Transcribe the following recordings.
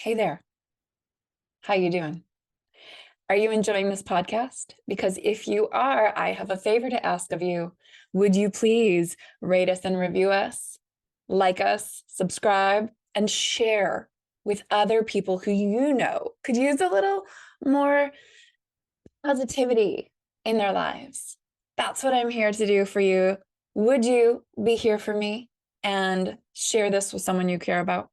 Hey there. How you doing? Are you enjoying this podcast? Because if you are, I have a favor to ask of you. Would you please rate us and review us, like us, subscribe, and share with other people who you know could use a little more positivity in their lives? That's what I'm here to do for you. Would you be here for me and share this with someone you care about?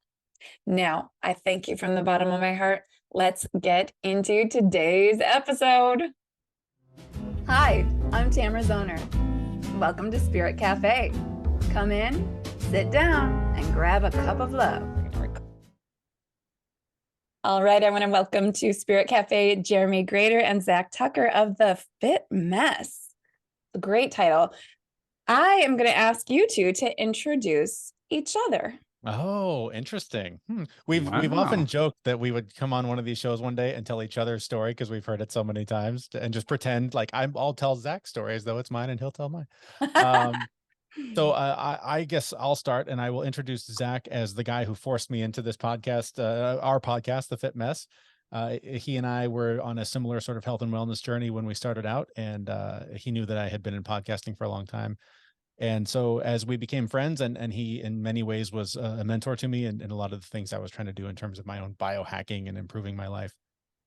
Now, I thank you from the bottom of my heart. Let's get into today's episode. Hi, I'm Tamara Zoner. Welcome to Spirit Cafe. Come in, sit down, and grab a cup of love. All right, I want to welcome to Spirit Cafe Jeremy Grater and Zach Tucker of The Fit Mess. A great title. I am going to ask you two to introduce each other. Oh, interesting. We've often joked that we would come on one of these shows one day and tell each other's story because we've heard it so many times and just pretend like I'll tell Zach's story as though it's mine and he'll tell mine. So I guess I'll start and I will introduce Zach as the guy who forced me into this podcast, our podcast, The Fit Mess. He and I were on a similar sort of health and wellness journey when we started out, and he knew that I had been in podcasting for a long time. And so as we became friends, and he in many ways was a mentor to me and a lot of the things I was trying to do in terms of my own biohacking and improving my life,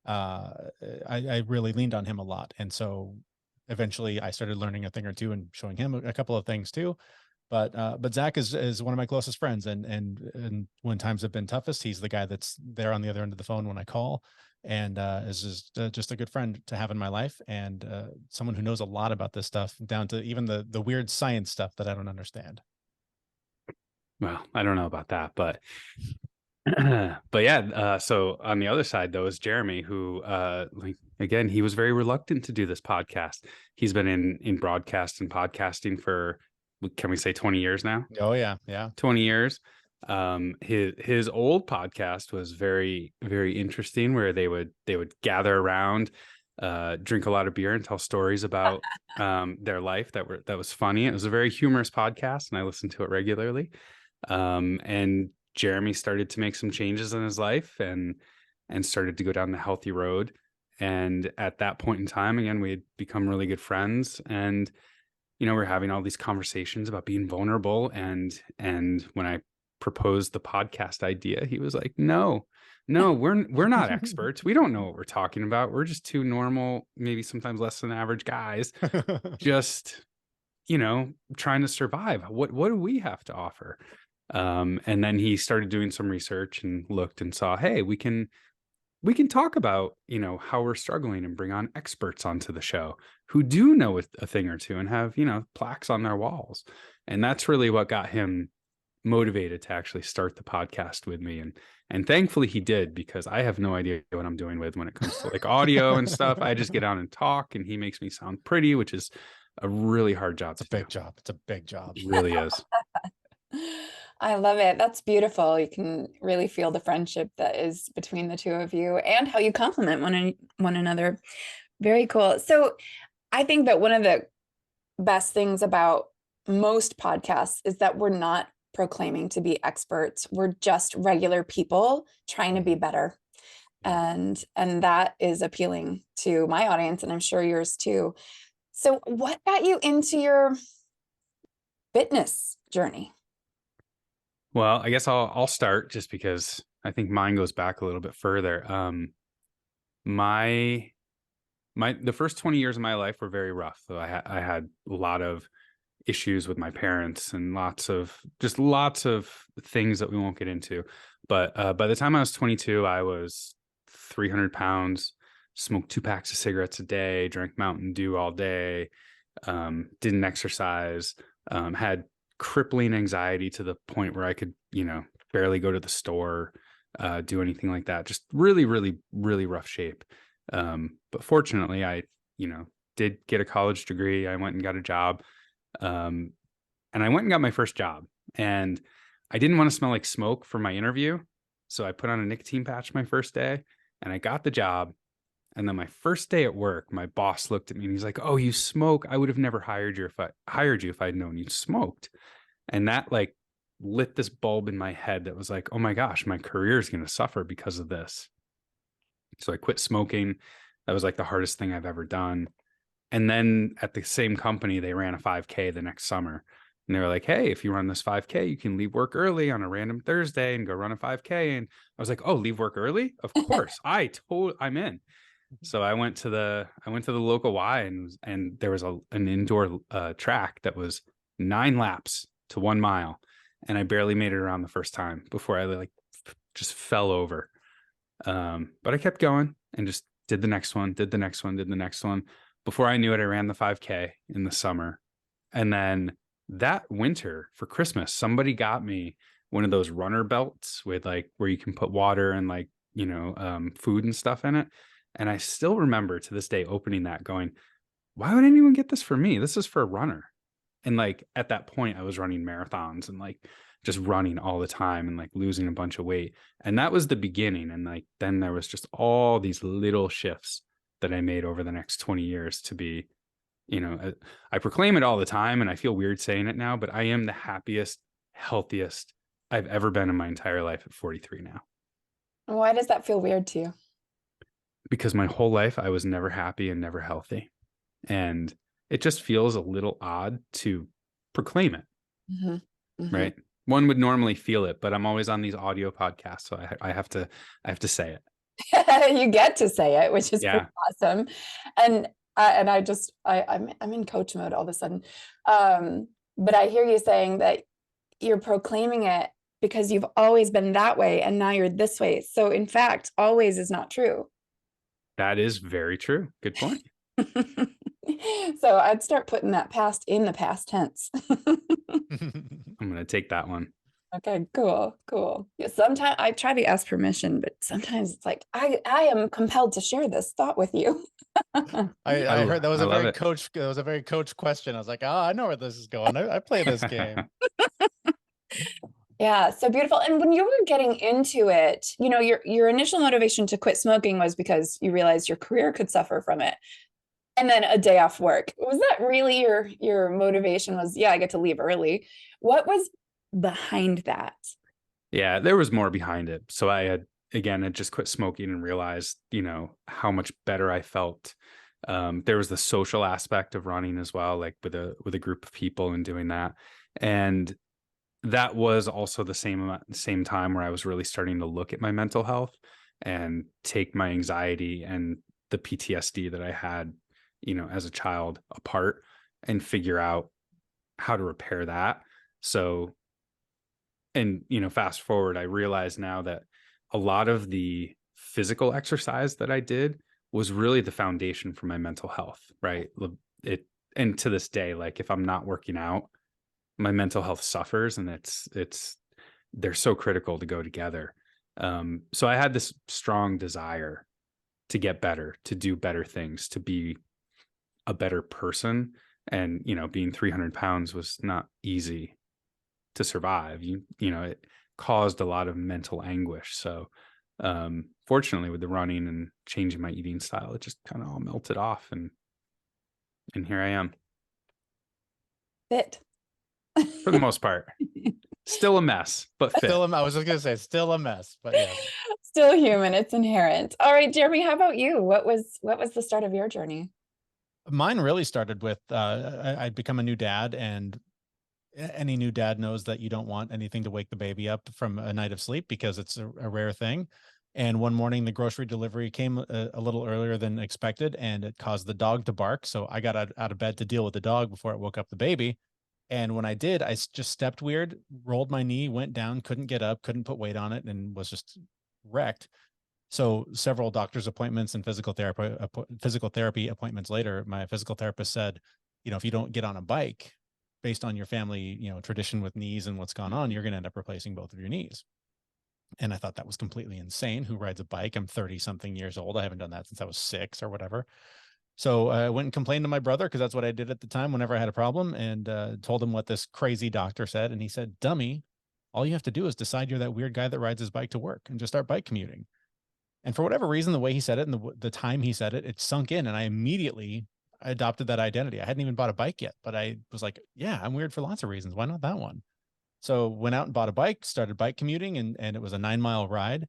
I really leaned on him a lot. And so eventually I started learning a thing or two and showing him a couple of things too. But Zach is one of my closest friends. And when times have been toughest, he's the guy that's there on the other end of the phone when I call, and is just a good friend to have in my life, and someone who knows a lot about this stuff, down to even the weird science stuff that I don't understand. Well, I don't know about that, but yeah. So on the other side, though, is Jeremy, who, again, he was very reluctant to do this podcast. He's been in broadcast and podcasting for, can we say 20 years now? Oh yeah. 20 years. His old podcast was very, very interesting, where they would gather around, drink a lot of beer and tell stories about their life that was funny. It was a very humorous podcast, and I listened to it regularly. And Jeremy started to make some changes in his life and started to go down the healthy road. And at that point in time, again, we had become really good friends, and we're having all these conversations about being vulnerable. And when I proposed the podcast idea, he was like, no, we're not experts. We don't know what we're talking about. We're just two normal, maybe sometimes less than average guys, just, trying to survive. What do we have to offer? And then he started doing some research and looked and saw, hey, we can talk about, how we're struggling, and bring on experts onto the show who do know a thing or two and have, plaques on their walls. And that's really what got him motivated to actually start the podcast with me. And thankfully he did, because I have no idea what I'm doing with when it comes to like audio and stuff. I just get on and talk, and he makes me sound pretty, which is a really hard job. It's a big job. It's a big job. It really is. I love it. That's beautiful. You can really feel the friendship that is between the two of you and how you complement one another. Very cool. So I think that one of the best things about most podcasts is that we're not proclaiming to be experts. We're just regular people trying to be better. And that is appealing to my audience, and I'm sure yours too. So what got you into your fitness journey? Well, I guess I'll start, just because I think mine goes back a little bit further. The first 20 years of my life were very rough. So I had a lot of issues with my parents, and lots of things that we won't get into. But by the time I was 22, I was 300 pounds, smoked 2 packs of cigarettes a day, drank Mountain Dew all day, didn't exercise, had crippling anxiety to the point where I could, barely go to the store, do anything like that. Just really, really, really rough shape. But fortunately, I, did get a college degree. I went and got a job. And I went and got my first job, and I didn't want to smell like smoke for my interview. So I put on a nicotine patch my first day, and I got the job. And then my first day at work, my boss looked at me and he's like, "Oh, you smoke? I would have never hired you if I'd known you smoked." And that lit this bulb in my head that was like, oh my gosh, my career is going to suffer because of this. So I quit smoking. That was like the hardest thing I've ever done. And then at the same company, they ran a 5K the next summer. And they were like, hey, if you run this 5K, you can leave work early on a random Thursday and go run a 5K. And I was like, oh, leave work early? Of course. I'm in. So I went to the local Y, and there was an indoor track that was 9 laps to 1 mile. And I barely made it around the first time before I like just fell over. But I kept going and just did the next one, did the next one, did the next one. Before I knew it, I ran the 5K in the summer. And then that winter for Christmas, somebody got me one of those runner belts with like where you can put water and like, food and stuff in it. And I still remember to this day opening that going, why would anyone get this for me? This is for a runner. And like at that point, I was running marathons and like just running all the time and like losing a bunch of weight. And that was the beginning. And like then there was just all these little shifts that I made over the next 20 years to be, I proclaim it all the time and I feel weird saying it now, but I am the happiest, healthiest I've ever been in my entire life at 43 now. Why does that feel weird to you? Because my whole life I was never happy and never healthy. And it just feels a little odd to proclaim it. Mm-hmm. Mm-hmm. Right. One would normally feel it, but I'm always on these audio podcasts. So I have to say it. You get to say it, which is pretty awesome. And I'm in coach mode all of a sudden. But I hear you saying that you're proclaiming it because you've always been that way and now you're this way. So in fact, always is not true. That is very true. Good point. So I'd start putting that past in the past tense. I'm going to take that one. Okay, cool. Yeah, sometimes I try to ask permission, but sometimes it's like, I am compelled to share this thought with you. I heard that was a very coach question. I was like, oh, I know where this is going. I play this game. Yeah, so beautiful. And when you were getting into it, your initial motivation to quit smoking was because you realized your career could suffer from it. And then a day off work. Was that really your motivation was, I get to leave early? What was behind that? Yeah, there was more behind it. So I had just quit smoking and realized, how much better I felt. There was the social aspect of running as well, like with a group of people and doing that. And that was also the same time where I was really starting to look at my mental health and take my anxiety and the PTSD that I had, as a child apart and figure out how to repair that. So, and, fast forward, I realize now that a lot of the physical exercise that I did was really the foundation for my mental health, right? And to this day, like if I'm not working out, my mental health suffers, and they're so critical to go together. So I had this strong desire to get better, to do better things, to be a better person. And, being 300 pounds was not easy to survive. It caused a lot of mental anguish. So, fortunately with the running and changing my eating style, it just kind of all melted off, and here I am. Fit. For the most part. Still a mess, but fit. I was just going to say still a mess, but yeah. Still human. It's inherent. All right, Jeremy, how about you? What was the start of your journey? Mine really started with, I'd become a new dad, and any new dad knows that you don't want anything to wake the baby up from a night of sleep because it's a rare thing. And one morning the grocery delivery came a little earlier than expected, and it caused the dog to bark. So I got out of bed to deal with the dog before it woke up the baby. And when I did, I just stepped weird, rolled my knee, went down, couldn't get up, couldn't put weight on it, and was just wrecked. So several doctor's appointments and physical therapy appointments later, my physical therapist said, if you don't get on a bike based on your family, tradition with knees and what's gone on, you're going to end up replacing both of your knees. And I thought that was completely insane. Who rides a bike? I'm 30 something years old. I haven't done that since I was 6 or whatever. So I went and complained to my brother, because that's what I did at the time whenever I had a problem, and told him what this crazy doctor said. And he said, dummy, all you have to do is decide you're that weird guy that rides his bike to work and just start bike commuting. And for whatever reason, the way he said it and the time he said it, it sunk in. And I immediately adopted that identity. I hadn't even bought a bike yet, but I was like, yeah, I'm weird for lots of reasons. Why not that one? So went out and bought a bike, started bike commuting, and it was a 9-mile ride.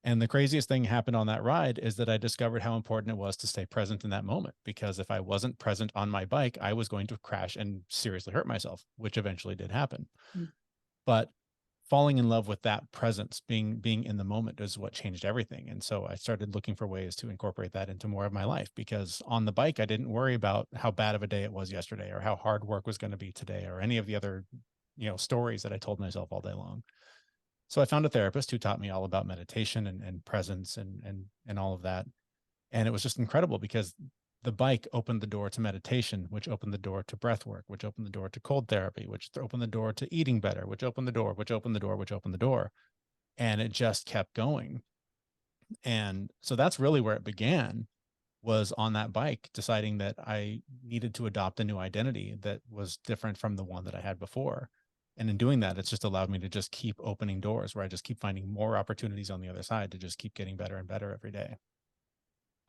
And the craziest thing happened on that ride is that I discovered how important it was to stay present in that moment, because if I wasn't present on my bike, I was going to crash and seriously hurt myself, which eventually did happen. Mm. But falling in love with that presence, being in the moment, is what changed everything. And so I started looking for ways to incorporate that into more of my life, because on the bike, I didn't worry about how bad of a day it was yesterday, or how hard work was going to be today, or any of the other, stories that I told myself all day long. So I found a therapist who taught me all about meditation and presence and all of that. And it was just incredible, because the bike opened the door to meditation, which opened the door to breath work, which opened the door to cold therapy, which opened the door to eating better, which opened the door, which opened the door, which opened the door. And it just kept going. And so that's really where it began, was on that bike, deciding that I needed to adopt a new identity that was different from the one that I had before. And in doing that, it's just allowed me to just keep opening doors, where I just keep finding more opportunities on the other side to just keep getting better and better every day.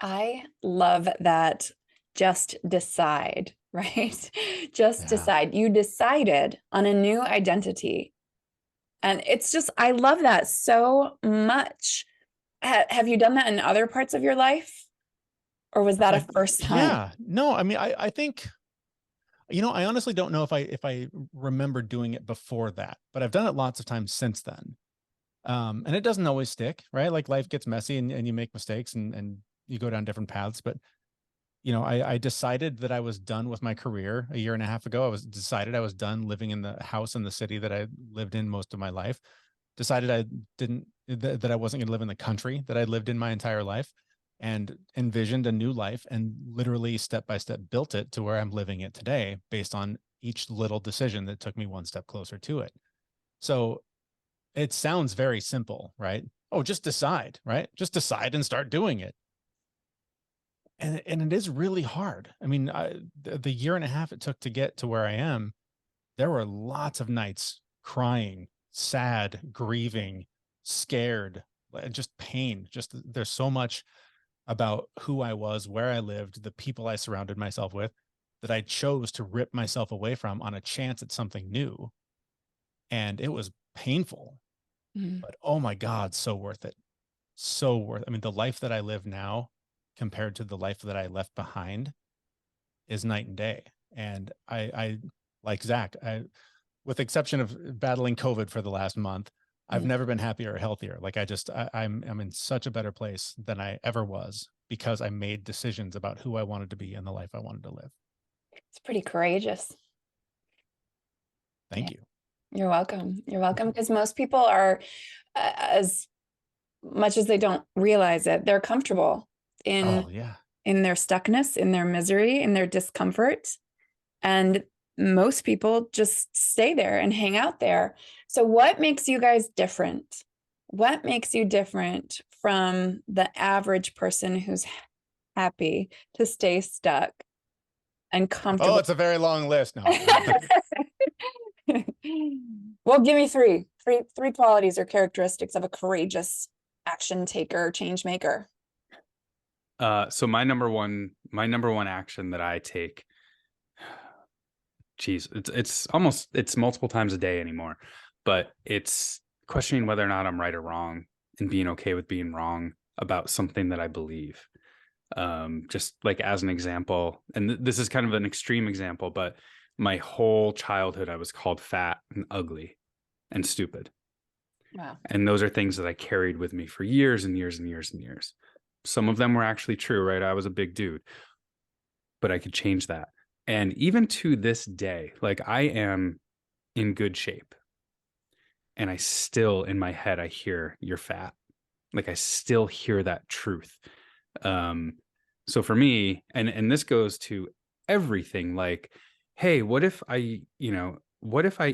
I love that. Just decide, right? Just Yeah. decide. You decided on a new identity. And it's just, I love that so much. Have you done that in other parts of your life? Or was that a first time? Yeah, no, I mean, I think, I honestly don't know if I remember doing it before that, but I've done it lots of times since then. And it doesn't always stick, right? Like, life gets messy and you make mistakes and you go down different paths. But, I decided that I was done with my career a year and a half ago. I decided I was done living in the house in the city that I lived in most of my life. Decided that I wasn't going to live in the country that I lived in my entire life, and envisioned a new life, and literally step by step built it to where I'm living it today, based on each little decision that took me one step closer to it. So it sounds very simple, right? Oh, just decide, right? Just decide and start doing it. And it is really hard. I mean, the year and a half it took to get to where I am, there were lots of nights crying, sad, grieving, scared, just pain. Just, there's so much about who I was, where I lived, the people I surrounded myself with, that I chose to rip myself away from on a chance at something new. And it was painful, but oh my God, so worth it. So worth it. I mean, the life that I live now compared to the life that I left behind is night and day. And I like Zach, with the exception of battling COVID for the last month, I've never been happier or healthier. Like, I'm in such a better place than I ever was, because I made decisions about who I wanted to be and the life I wanted to live. It's pretty courageous. Thank you. You're welcome. You're welcome. Because most people are, as much as they don't realize it, they're comfortable in their stuckness, in their misery, in their discomfort. And most people just stay there and hang out there. So what makes you guys different? What makes you different from the average person who's happy to stay stuck and comfortable? Oh, it's a very long list. No. Well, give me three qualities or characteristics of a courageous action taker, change maker. So my number one action that I take, geez, it's multiple times a day anymore, but it's questioning whether or not I'm right or wrong, and being okay with being wrong about something that I believe. Just like, as an example, and this is kind of an extreme example, but my whole childhood, I was called fat and ugly and stupid. Wow. And those are things that I carried with me for years and years and years and years. Some of them were actually true, right? I was a big dude, but I could change that. And even to this day, like, I am in good shape, and I still, in my head, I hear you're fat. Like, I still hear that truth. So for me, and this goes to everything, like, hey, what if I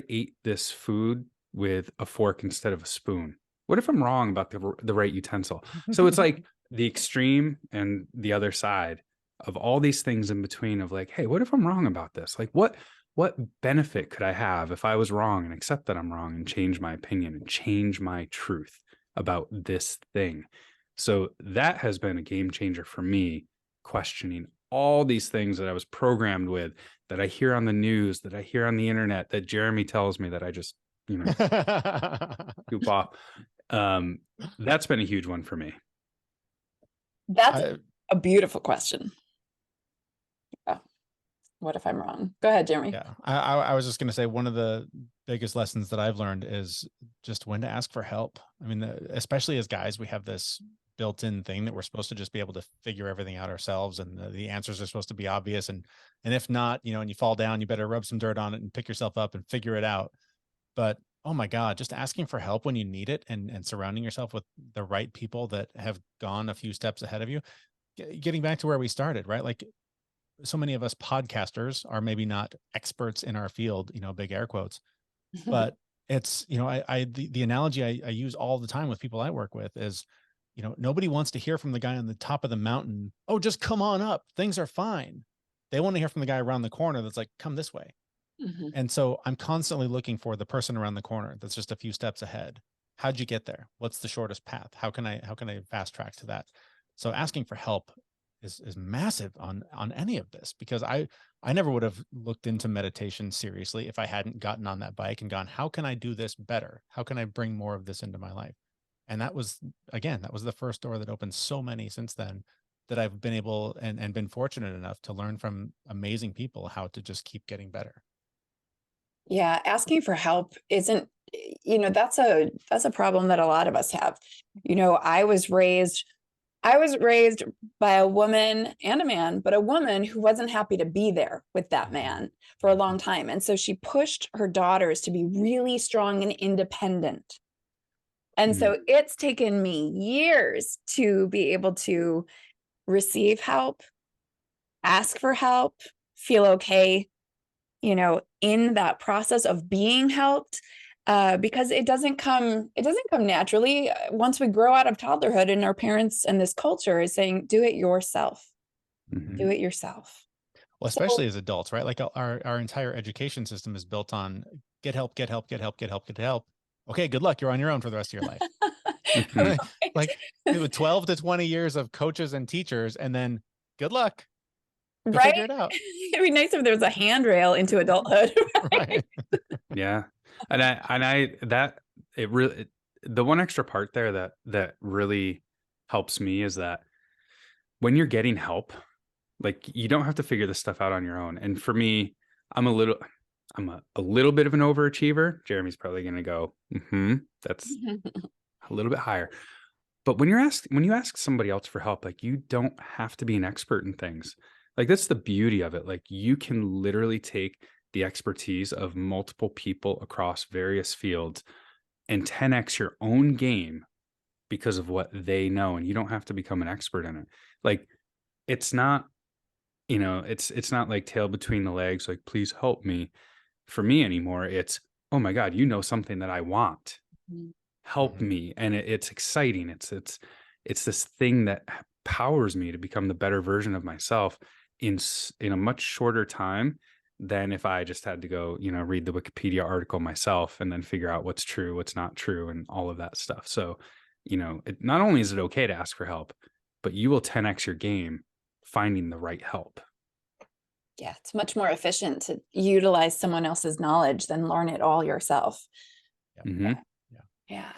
ate this food with a fork instead of a spoon? What if I'm wrong about the right utensil? So it's like the extreme and the other side of all these things in between, of like, hey, what if I'm wrong about this? Like, what benefit could I have if I was wrong, and accept that I'm wrong, and change my opinion and change my truth about this thing? So that has been a game changer for me, questioning all these things that I was programmed with, that I hear on the news, that I hear on the internet, that Jeremy tells me, that I just, scoop off. That's been a huge one for me. That's a beautiful question. What if I'm wrong? Go ahead, Jeremy. Yeah, I was just going to say one of the biggest lessons that I've learned is just when to ask for help. I mean, especially as guys, we have this built-in thing that we're supposed to just be able to figure everything out ourselves, and the answers are supposed to be obvious. And if not, and you fall down, you better rub some dirt on it and pick yourself up and figure it out. But oh my God, just asking for help when you need it, and surrounding yourself with the right people that have gone a few steps ahead of you. Getting back to where we started, right? Like, so many of us podcasters are maybe not experts in our field, big air quotes, but it's, the analogy I use all the time with people I work with is, nobody wants to hear from the guy on the top of the mountain. Oh, just come on up. Things are fine. They want to hear from the guy around the corner that's like, come this way. And so I'm constantly looking for the person around the corner that's just a few steps ahead. How'd you get there? What's the shortest path? How can I fast track to that? So asking for help is massive on any of this, because I never would have looked into meditation seriously if I hadn't gotten on that bike and gone, how can I do this better? How can I bring more of this into my life? And that was the first door that opened so many since then, that I've been able and been fortunate enough to learn from amazing people how to just keep getting better. Yeah, asking for help isn't, that's a problem that a lot of us have. I was raised by a woman and a man, but a woman who wasn't happy to be there with that man for a long time. And so she pushed her daughters to be really strong and independent. And so it's taken me years to be able to receive help, ask for help, feel okay, in that process of being helped. Because it doesn't come naturally. Once we grow out of toddlerhood, and our parents and this culture is saying, do it yourself. Do it yourself. Well, especially as adults, right? Like our entire education system is built on get help, get help, get help, get help, get help. Okay, good luck. You're on your own for the rest of your life. Right. Like 12 to 20 years of coaches and teachers, and then good luck. Right. Figure it out. It'd be nice if there was a handrail into adulthood. Right. Yeah. The one extra part there that really helps me is that when you're getting help, like, you don't have to figure this stuff out on your own. And for me, I'm a little bit of an overachiever. Jeremy's probably going to go, that's a little bit higher. But when you ask somebody else for help, like, you don't have to be an expert in things. Like, that's the beauty of it. Like, you can literally take the expertise of multiple people across various fields and 10x your own game because of what they know. And you don't have to become an expert in it. Like, it's not, it's not like tail between the legs, like, please help me. For me anymore, it's, oh my God, something that I want. Help me. And it's exciting. It's this thing that powers me to become the better version of myself in a much shorter time than if I just had to go, read the Wikipedia article myself and then figure out what's true, what's not true, and all of that stuff. So, not only is it okay to ask for help, but you will 10x your game finding the right help. Yeah, it's much more efficient to utilize someone else's knowledge than learn it all yourself. Yeah.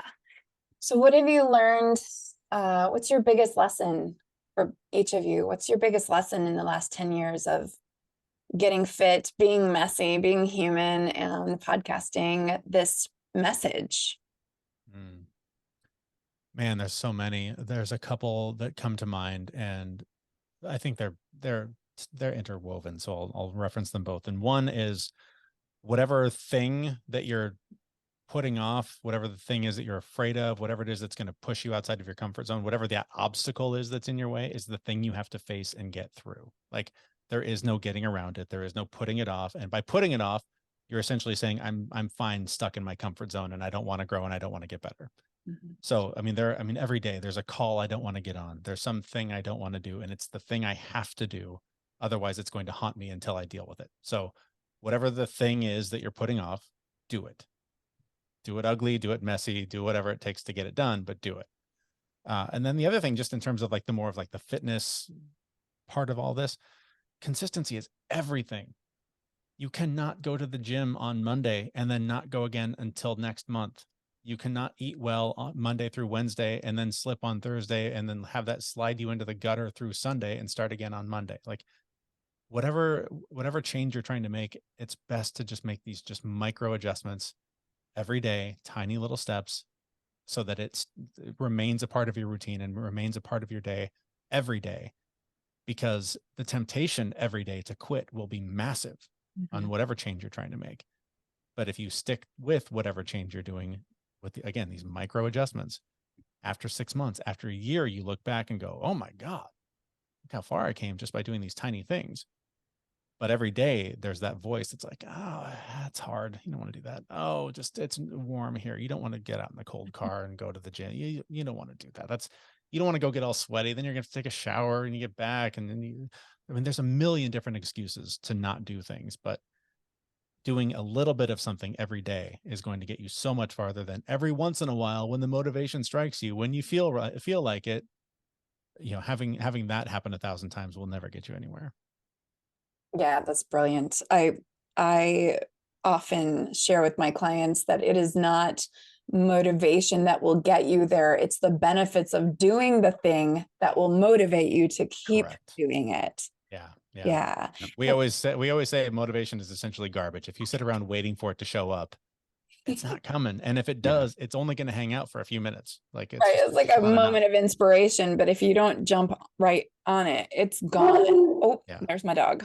So what have you learned? What's your biggest lesson for each of you? What's your biggest lesson in the last 10 years of getting fit, being messy, being human, and podcasting this message? Man, there's so many. There's a couple that come to mind, and I think they're interwoven. So I'll reference them both. And one is, whatever thing that you're putting off, whatever the thing is that you're afraid of, whatever it is that's going to push you outside of your comfort zone, whatever that obstacle is that's in your way, is the thing you have to face and get through. Like, there is no getting around it. There is no putting it off. And by putting it off, you're essentially saying, I'm fine stuck in my comfort zone, and I don't want to grow, and I don't want to get better. So, every day there's a call I don't want to get on. There's something I don't want to do, and it's the thing I have to do. Otherwise, it's going to haunt me until I deal with it. So whatever the thing is that you're putting off, do it. Do it ugly, do it messy, do whatever it takes to get it done, but do it. And then the other thing, just in terms of like the more of like the fitness part of all this, consistency is everything. You cannot go to the gym on Monday and then not go again until next month. You cannot eat well on Monday through Wednesday and then slip on Thursday and then have that slide you into the gutter through Sunday and start again on Monday. Like whatever change you're trying to make, it's best to just make these just micro adjustments every day, tiny little steps, so that it remains a part of your routine and remains a part of your day every day, because the temptation every day to quit will be massive on whatever change you're trying to make. But if you stick with whatever change you're doing with, again, these micro adjustments, after 6 months, after a year, you look back and go, oh my God, look how far I came just by doing these tiny things. But every day there's that voice that's like, oh, that's hard. You don't want to do that. Oh, just it's warm here. You don't want to get out in the cold car and go to the gym. You don't want to do that. You don't want to go get all sweaty. Then you're going to take a shower and you get back. And then there's a million different excuses to not do things, but doing a little bit of something every day is going to get you so much farther than every once in a while when the motivation strikes you, when you feel like it, having that happen 1,000 times will never get you anywhere. Yeah, that's brilliant. I often share with my clients that it is not motivation that will get you there. It's the benefits of doing the thing that will motivate you to keep doing it. Yeah. We always say motivation is essentially garbage. If you sit around waiting for it to show up, it's not coming. And if it does, it's only going to hang out for a few minutes. Like it's like a moment of inspiration, but if you don't jump right on it, it's gone. Oh, there's my dog.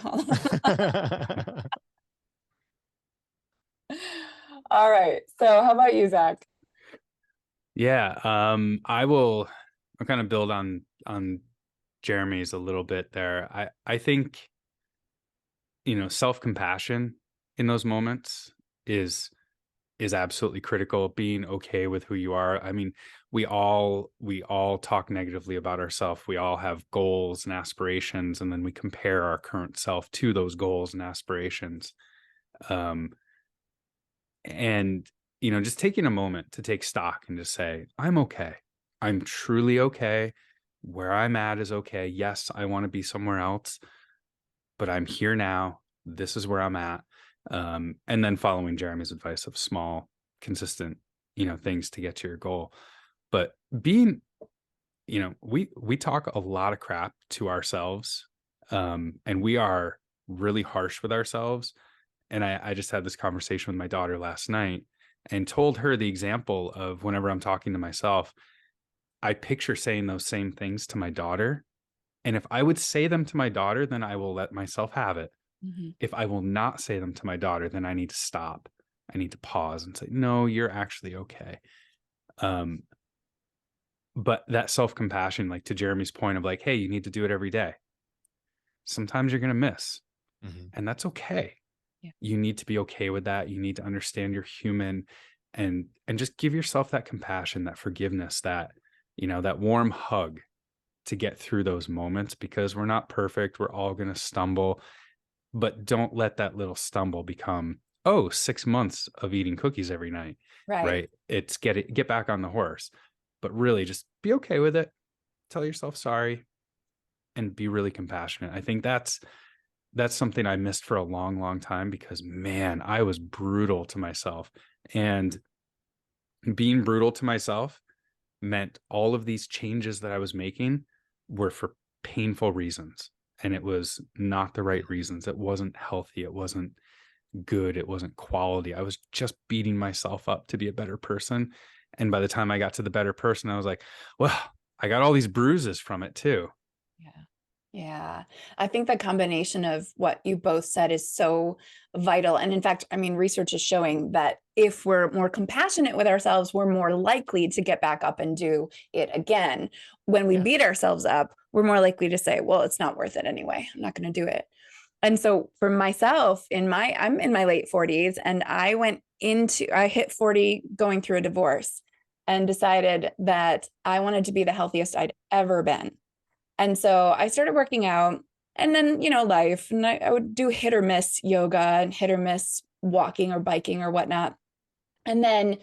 All right. So how about you, Zach? Yeah. I'll kind of build on Jeremy's a little bit there. I think, self-compassion in those moments is absolutely critical. Being okay with who you are. I mean, we all talk negatively about ourselves. We all have goals and aspirations, and then we compare our current self to those goals and aspirations. And, just taking a moment to take stock and just say, I'm okay. I'm truly okay. Where I'm at is okay. Yes, I want to be somewhere else, but I'm here now. This is where I'm at. And then following Jeremy's advice of small, consistent, things to get to your goal. But being, we talk a lot of crap to ourselves, and we are really harsh with ourselves. And I just had this conversation with my daughter last night and told her the example of whenever I'm talking to myself, I picture saying those same things to my daughter. And if I would say them to my daughter, then I will let myself have it. If I will not say them to my daughter, then I need to stop. I need to pause and say, no, you're actually okay. But that self-compassion, like to Jeremy's point of like, hey, you need to do it every day. Sometimes you're going to miss, and that's okay. Yeah. You need to be okay with that. You need to understand you're human, and just give yourself that compassion, that forgiveness, that, that warm hug to get through those moments, because we're not perfect. We're all going to stumble. But don't let that little stumble become, 6 months of eating cookies every night. Right. It's get back on the horse, but really just be okay with it. Tell yourself sorry and be really compassionate. I think that's something I missed for a long, long time, because man, I was brutal to myself, and being brutal to myself meant all of these changes that I was making were for painful reasons. And it was not the right reasons. It wasn't healthy. It wasn't good. It wasn't quality. I was just beating myself up to be a better person. And by the time I got to the better person, I was like, well, I got all these bruises from it too. Yeah. I think the combination of what you both said is so vital. And in fact, I mean, research is showing that if we're more compassionate with ourselves, we're more likely to get back up and do it again. When we beat ourselves up, we're more likely to say, well, it's not worth it anyway. I'm not going to do it. And so for myself, I'm in my late 40s, and I hit 40 going through a divorce, and decided that I wanted to be the healthiest I'd ever been. And so I started working out, and then, life, and I would do hit or miss yoga and hit or miss walking or biking or whatnot. And then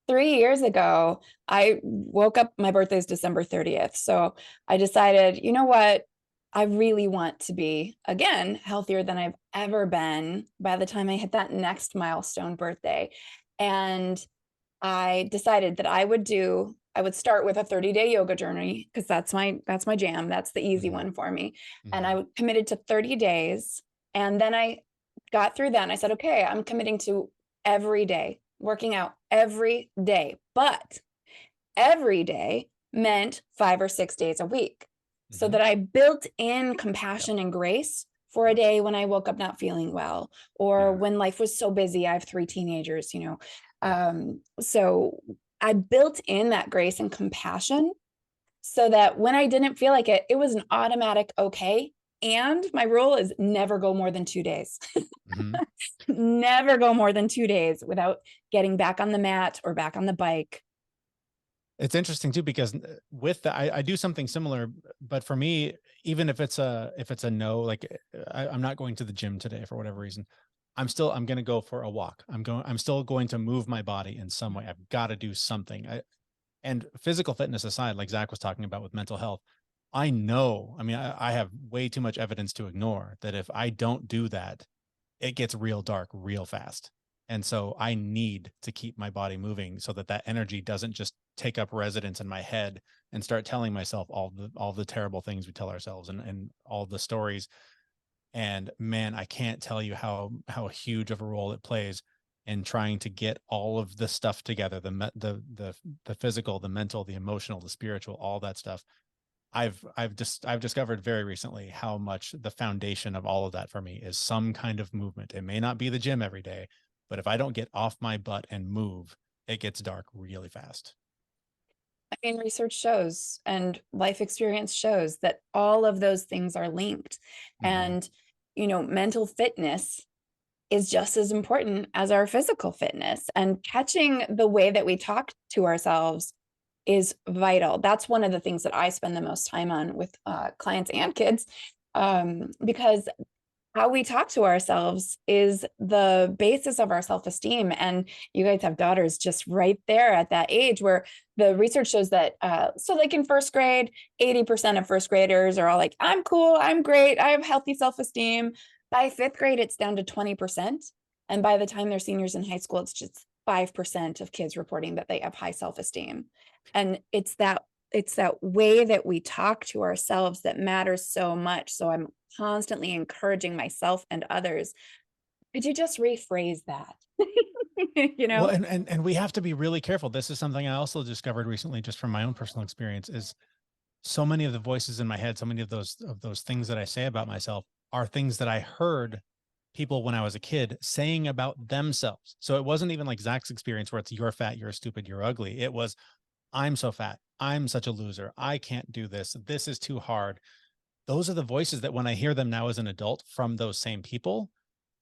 3 years ago, I woke up, my birthday is December 30th. So I decided, you know what? I really want to be, again, healthier than I've ever been by the time I hit that next milestone birthday. And I decided that I would start with a 30-day yoga journey, because that's my jam. That's the easy Mhm. one for me. And Mhm. I committed to 30 days. And then I got through that and I said, okay, I'm committing to every day, working out every day. But every day meant 5 or 6 days a week, so Mhm. that I built in Yep. compassion and grace for a Yep. day when I woke up not feeling well, or Yeah. when life was so busy. I have 3 teenagers, Yeah. so I built in that grace and compassion, so that when I didn't feel like it, it was an automatic okay. And my rule is never go more than 2 days. Mhm. Never go more than 2 days without getting back on the mat or back on the bike. It's interesting too, because with that, I do something similar, but for me, even if it's a no, like I'm not going to the gym today for whatever reason, I'm going to go for a walk. I'm still going to move my body in some way. I've got to do something. And physical fitness aside, like Zach was talking about with mental health, I know, I mean, I have way too much evidence to ignore that if I don't do that, it gets real dark real fast. And so I need to keep my body moving so that that energy doesn't just take up residence in my head and start telling myself all the terrible things we tell ourselves, and all the stories. And man, I can't tell you how huge of a role it plays in trying to get all of the stuff together, the physical, the mental, the emotional, the spiritual, all that stuff. I've discovered very recently how much the foundation of all of that for me is some kind of movement. It may not be the gym every day, but if I don't get off my butt and move, it gets dark really fast. I mean, research shows and life experience shows that all of those things are linked. Mm-hmm. And, mental fitness is just as important as our physical fitness. And catching the way that we talk to ourselves is vital. That's one of the things that I spend the most time on with clients and kids, because how we talk to ourselves is the basis of our self-esteem. And you guys have daughters just right there at that age, where the research shows that, so like in first grade, 80% of first graders are all like, I'm cool, I'm great, I have healthy self-esteem. By fifth grade, it's down to 20%. And by the time they're seniors in high school, it's just 5% of kids reporting that they have high self-esteem. And it's that way that we talk to ourselves that matters so much. So I'm constantly encouraging myself and others. Could you just rephrase that? Well, and we have to be really careful. This is something I also discovered recently, just from my own personal experience, is so many of the voices in my head, so many of those things that I say about myself are things that I heard people when I was a kid saying about themselves. So it wasn't even like Zach's experience where it's you're fat, you're stupid, you're ugly. It was I'm so fat, I'm such a loser, I can't do this, this is too hard. Those are the voices that when I hear them now as an adult from those same people,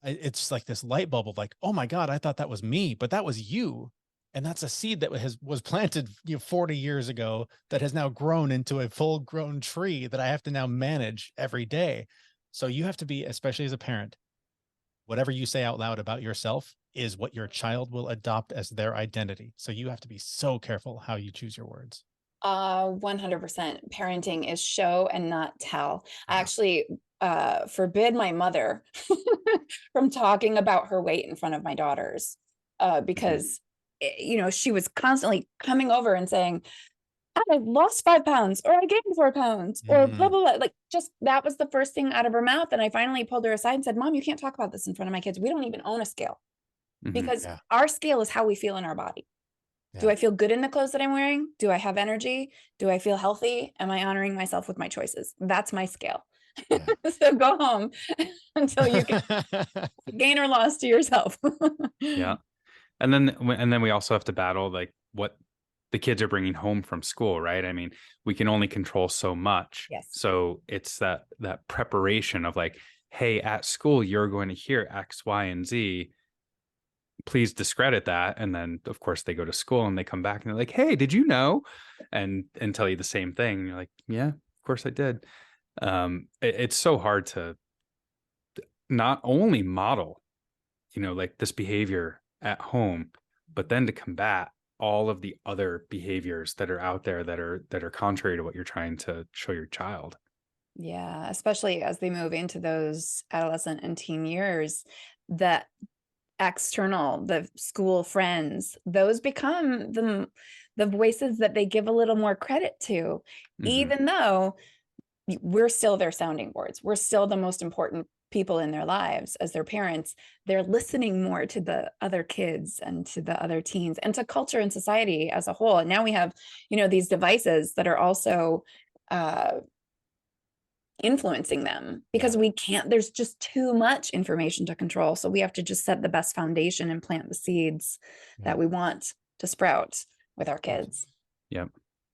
it's like this light bulb of like, oh my God, I thought that was me, but that was you. And that's a seed that was planted 40 years ago that has now grown into a full grown tree that I have to now manage every day. So you have to be, especially as a parent, whatever you say out loud about yourself is what your child will adopt as their identity. So you have to be so careful how you choose your words. 100%. Parenting is show and not tell. I Yeah. actually forbid my mother from talking about her weight in front of my daughters, because she was constantly coming over and saying, I lost 5 pounds, or I gained 4 pounds, or blah, Mhm. blah, blah. Like, just that was the first thing out of her mouth. And I finally pulled her aside and said, Mom, you can't talk about this in front of my kids. We don't even own a scale, because Yeah. our scale is how we feel in our body. Do Yeah. I feel good in the clothes that I'm wearing? Do I have energy? Do I feel healthy? Am I honoring myself with my choices? That's my scale. Yeah. So go home until you can gain or loss to yourself. Yeah. And then we also have to battle like what the kids are bringing home from school, right? I mean, we can only control so much. Yes. So it's that preparation of like, hey, at school you're going to hear X, Y, and Z. Please discredit that. And then of course they go to school and they come back and they're like, hey, did you know? And tell you the same thing. And you're like, yeah, of course I did. It's so hard to not only model, like this behavior at home, but then to combat all of the other behaviors that are out there that are contrary to what you're trying to show your child. Yeah, especially as they move into those adolescent and teen years, the external, the school friends, those become the voices that they give a little more credit to, even though we're still their sounding boards. We're still the most important people in their lives as their parents. They're listening more to the other kids and to the other teens and to culture and society as a whole. And now we have, these devices that are also influencing them, because we can't, there's just too much information to control. So we have to just set the best foundation and plant the seeds that we want to sprout with our kids. Yep,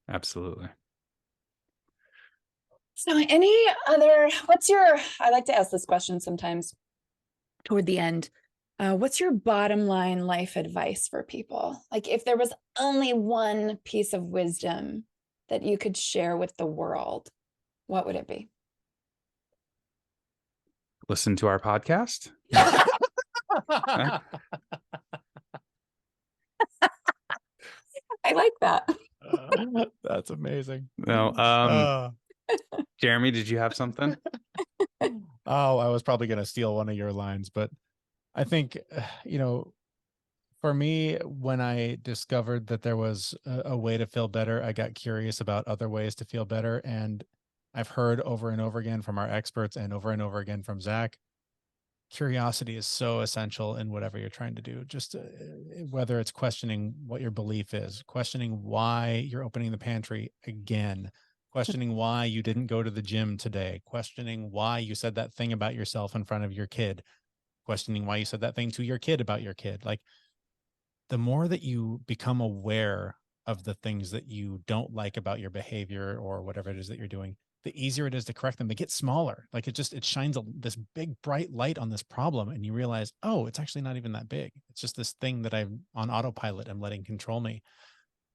absolutely. So I like to ask this question sometimes toward the end. What's your bottom line life advice for people? Like, if there was only one piece of wisdom that you could share with the world, what would it be? Listen to our podcast. I like that. That's amazing. No, Jeremy, did you have something? Oh, I was probably going to steal one of your lines, but I think, for me, when I discovered that there was a way to feel better, I got curious about other ways to feel better. And I've heard over and over again from our experts and over again from Zach, curiosity is so essential in whatever you're trying to do. Just whether it's questioning what your belief is, questioning why you're opening the pantry again, questioning why you didn't go to the gym today, questioning why you said that thing about yourself in front of your kid, questioning why you said that thing to your kid about your kid. Like, the more that you become aware of the things that you don't like about your behavior or whatever it is that you're doing, the easier it is to correct them. They get smaller. Like, it shines this big bright light on this problem, and you realize, oh, it's actually not even that big. It's just this thing that I'm on autopilot. I'm letting control me.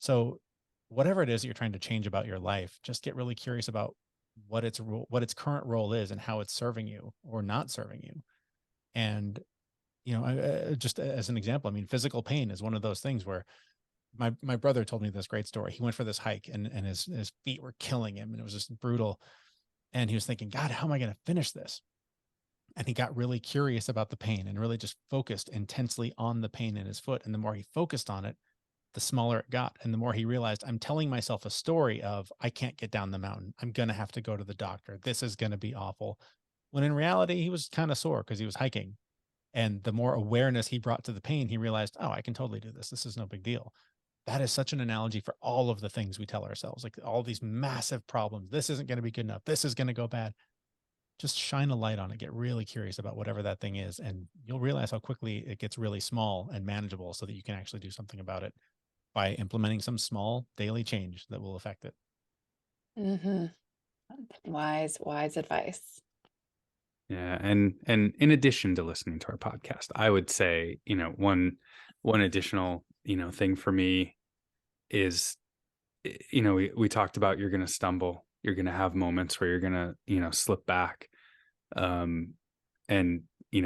So whatever it is that you're trying to change about your life, just get really curious about what its current role is and how it's serving you or not serving you. And just as an example, I mean, physical pain is one of those things where my brother told me this great story. He went for this hike and his feet were killing him and it was just brutal. And he was thinking, God, how am I going to finish this? And he got really curious about the pain and really just focused intensely on the pain in his foot. And the more he focused on it, the smaller it got. And the more he realized, I'm telling myself a story of, I can't get down the mountain. I'm going to have to go to the doctor. This is going to be awful. When in reality, he was kind of sore because he was hiking. And the more awareness he brought to the pain, he realized, oh, I can totally do this. This is no big deal. That is such an analogy for all of the things we tell ourselves, like all these massive problems. This isn't going to be good enough. This is going to go bad. Just shine a light on it. Get really curious about whatever that thing is. And you'll realize how quickly it gets really small and manageable so that you can actually do something about it by implementing some small daily change that will affect it. Mm-hmm. Wise advice. Yeah. And in addition to listening to our podcast, I would say, one additional, thing for me is, we talked about, you're going to stumble, you're going to have moments where you're going to, slip back. And,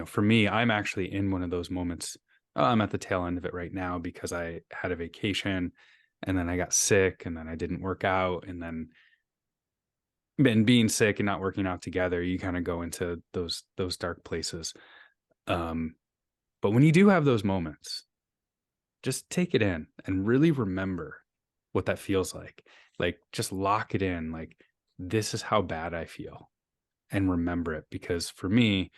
for me, I'm actually in one of those moments. I'm at the tail end of it right now because I had a vacation and then I got sick and then I didn't work out, and then being sick and not working out together, you kind of go into those dark places. But when you do have those moments, just take it in and really remember what that feels like. Like, just lock it in. Like, this is how bad I feel, and remember it. Because for me,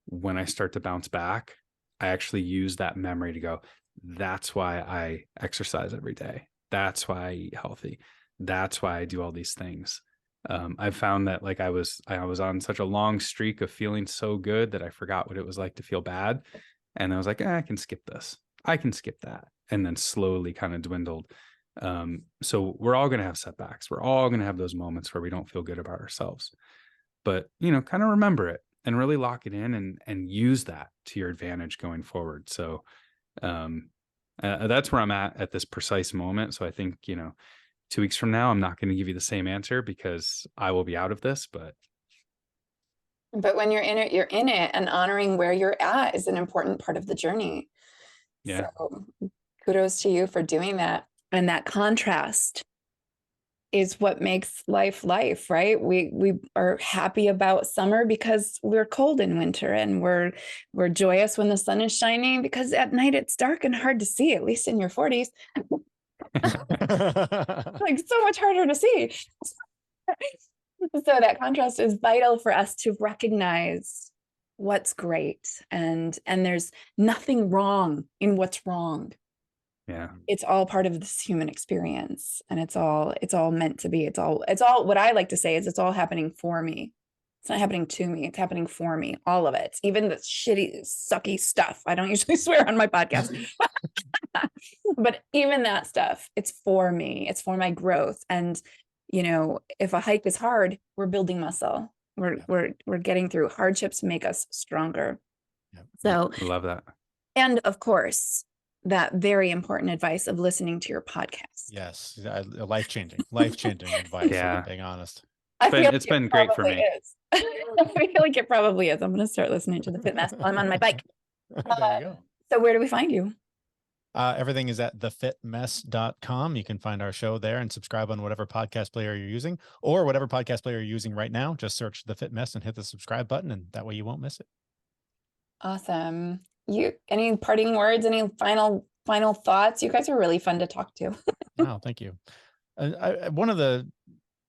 when I start to bounce back, I actually use that memory to go, that's why I exercise every day. That's why I eat healthy. That's why I do all these things. I've found that, like, I was on such a long streak of feeling so good that I forgot what it was like to feel bad. And I was like, I can skip this. I can skip that. And then slowly kind of dwindled. So we're all going to have setbacks. We're all going to have those moments where we don't feel good about ourselves, but, kind of remember it and really lock it in and use that to your advantage going forward. So, that's where I'm at this precise moment. So I think, 2 weeks from now, I'm not going to give you the same answer because I will be out of this, but when you're in it, you're in it, and honoring where you're at is an important part of the journey. yeah. So kudos to you for doing that. And that contrast is what makes life, right? We are happy about summer because we're cold in winter, and we're joyous when the sun is shining because at night it's dark and hard to see, at least in your 40s. Like so much harder to see. So that contrast is vital for us to recognize what's great, and there's nothing wrong in what's wrong. Yeah. It's all part of this human experience, and it's all meant to be. It's all what I like to say is it's all happening for me. It's not happening to me. It's happening for me. All of it, even the shitty, sucky stuff. I don't usually swear on my podcast, but even that stuff, it's for me. It's for my growth. And, you know, if a hike is hard, we're building muscle. We're getting through. Hardships make us stronger. Yeah. So I love that. And of course, that very important advice of listening to your podcast. Yes, life-changing advice. Yeah. If I'm being honest. It's been great for me. I feel like it probably is. I'm going to start listening to the Fitmess while I'm on my bike. There you go. So where do we find you? Everything is at thefitmess.com. You can find our show there and subscribe on whatever podcast player you're using, or whatever podcast player you're using right now. Just search The Fit Mess and hit the subscribe button, and that way you won't miss it. Awesome. Any parting words? Any final thoughts? You guys are really fun to talk to. Oh, thank you. One of the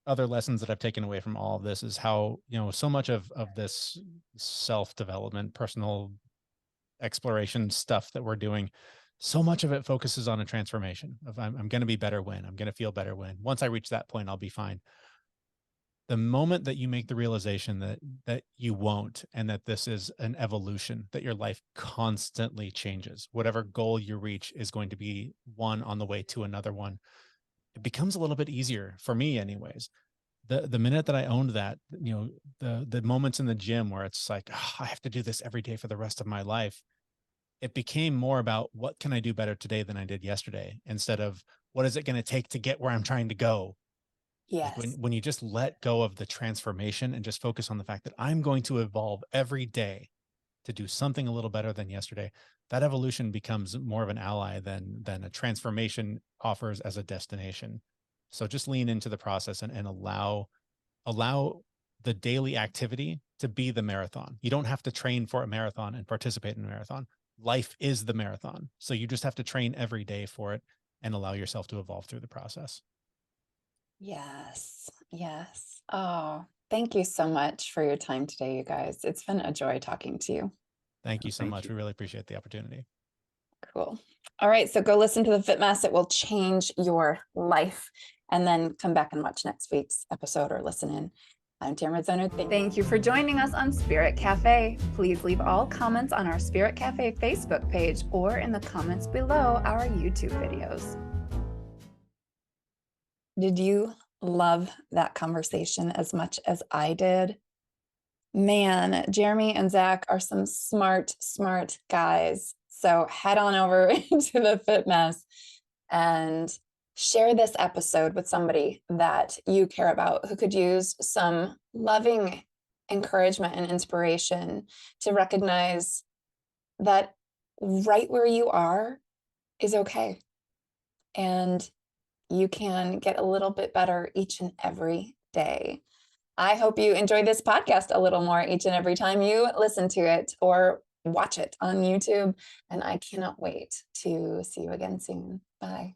other lessons that I've taken away from all of this is how, you know, so much of this self-development, personal exploration stuff that we're doing, so much of it focuses on a transformation of I'm going to be better when, I'm going to feel better when. Once I reach that point, I'll be fine. The moment that you make the realization that you won't, and that this is an evolution, that your life constantly changes, whatever goal you reach is going to be one on the way to another one, it becomes a little bit easier for me anyways. The minute that I owned that, you know, the moments in the gym where it's like, oh, I have to do this every day for the rest of my life, it became more about what can I do better today than I did yesterday, instead of what is it going to take to get where I'm trying to go. Yes. Like when you just let go of the transformation and just focus on the fact that I'm going to evolve every day to do something a little better than yesterday, that evolution becomes more of an ally than a transformation offers as a destination. So just lean into the process and allow the daily activity to be the marathon. You don't have to train for a marathon and participate in a marathon. Life is the marathon. So you just have to train every day for it and allow yourself to evolve through the process. Yes. Yes. Oh, thank you so much for your time today, you guys. It's been a joy talking to you. Thank you so Thank much. you. We really appreciate the opportunity. Cool. All right. So go listen to the Fit Mess. It will change your life. And then come back and watch next week's episode or listen in. I'm Tamara Zoner. Thank you for joining us on Spirit Cafe. Please leave all comments on our Spirit Cafe Facebook page or in the comments below our YouTube videos. Did you love that conversation as much as I did? Man, Jeremy and Zach are some smart guys. So head on over into the Fit Mess and share this episode with somebody that you care about who could use some loving encouragement and inspiration to recognize that right where you are is okay. And you can get a little bit better each and every day. I hope you enjoy this podcast a little more each and every time you listen to it or watch it on YouTube. And I cannot wait to see you again soon. Bye.